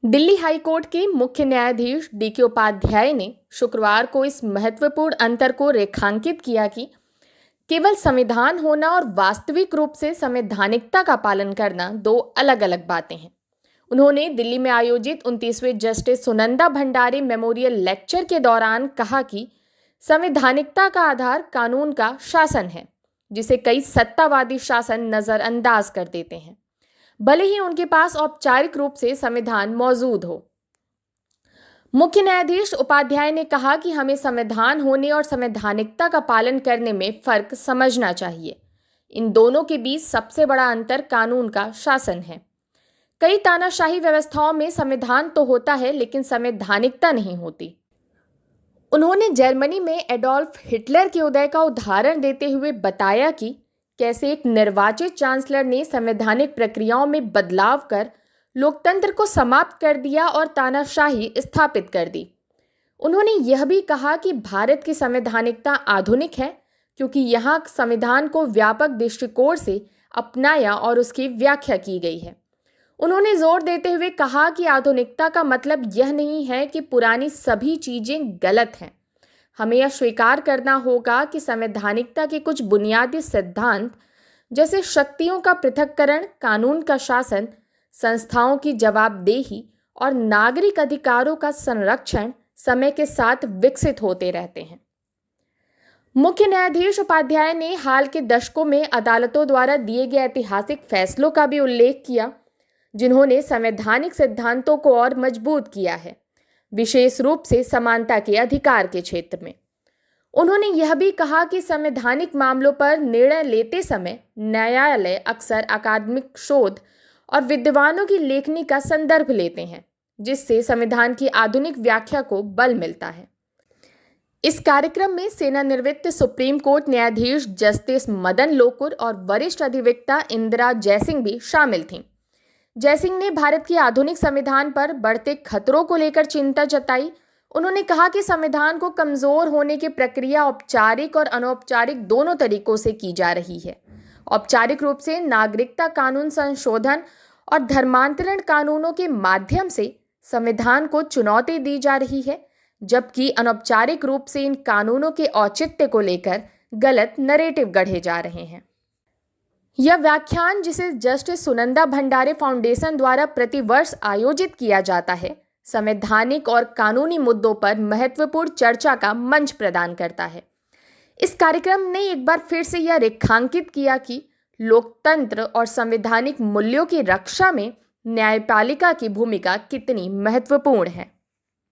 Delhi high court के मुख्य न्यायाधीश डीके उपाध्याय ने शुक्रवार को इस महत्वपूर्ण अंतर को रेखांकित किया कि केवल संविधान होना और वास्तविक रूप से संवैधानिकता का पालन करना दो अलग अलग बातें हैं। उन्होंने दिल्ली में आयोजित 29वें justice Sunanda Bhandari memorial lecture के दौरान कहा कि संवैधानिकता का आधार कानून का शासन है, जिसे कई सत्तावादी शासन नजरअंदाज कर देते हैं, भले ही उनके पास औपचारिक रूप से संविधान मौजूद हो। मुख्य न्यायाधीश उपाध्याय ने कहा कि हमें संविधान होने और संवैधानिकता का पालन करने में फर्क समझना चाहिए। इन दोनों के बीच सबसे बड़ा अंतर कानून का शासन है। कई तानाशाही व्यवस्थाओं में संविधान तो होता है, लेकिन संवैधानिकता नहीं होती। उन्होंने जर्मनी में एडोल्फ हिटलर के उदय का उदाहरण देते हुए बताया कि कैसे एक निर्वाचित चांसलर ने संवैधानिक प्रक्रियाओं में बदलाव कर लोकतंत्र को समाप्त कर दिया और तानाशाही स्थापित कर दी। उन्होंने यह भी कहा कि भारत की संवैधानिकता आधुनिक है, क्योंकि यहाँ संविधान को व्यापक दृष्टिकोण से अपनाया और उसकी व्याख्या की गई है। उन्होंने जोर देते हुए कहा कि आधुनिकता का मतलब यह नहीं है कि पुरानी सभी चीजें गलत हैं। हमें यह स्वीकार करना होगा कि संवैधानिकता के कुछ बुनियादी सिद्धांत, जैसे शक्तियों का पृथक्करण, कानून का शासन, संस्थाओं की जवाबदेही और नागरिक अधिकारों का संरक्षण, समय के साथ विकसित होते रहते हैं। मुख्य न्यायाधीश उपाध्याय ने हाल के दशकों में अदालतों द्वारा दिए गए ऐतिहासिक फैसलों का भी उल्लेख किया, जिन्होंने संवैधानिक सिद्धांतों को और मजबूत किया है, विशेष रूप से समानता के अधिकार के क्षेत्र में। उन्होंने यह भी कहा कि संवैधानिक मामलों पर निर्णय लेते समय न्यायालय अक्सर अकादमिक शोध और विद्वानों की लेखनी का संदर्भ लेते हैं, जिससे संविधान की आधुनिक व्याख्या को बल मिलता है। इस कार्यक्रम में सेवानिवृत्त सुप्रीम कोर्ट न्यायाधीश जस्टिस मदन लोकुर और वरिष्ठ अधिवक्ता इंदिरा जयसिंह भी शामिल थीं। जयसिंह ने भारत के आधुनिक संविधान पर बढ़ते खतरों को लेकर चिंता जताई। उन्होंने कहा कि संविधान को कमजोर होने की प्रक्रिया औपचारिक और अनौपचारिक दोनों तरीकों से की जा रही है। औपचारिक रूप से नागरिकता कानून संशोधन और धर्मांतरण कानूनों के माध्यम से संविधान को चुनौती दी जा रही है, जबकि अनौपचारिक रूप से इन कानूनों के औचित्य को लेकर गलत नैरेटिव गढ़े जा रहे हैं। यह व्याख्यान, जिसे जस्टिस सुनंदा भंडारे फाउंडेशन द्वारा प्रतिवर्ष आयोजित किया जाता है, संवैधानिक और कानूनी मुद्दों पर महत्वपूर्ण चर्चा का मंच प्रदान करता है। इस कार्यक्रम ने एक बार फिर से यह रेखांकित किया कि लोकतंत्र और संवैधानिक मूल्यों की रक्षा में न्यायपालिका की भूमिका कितनी महत्वपूर्ण है।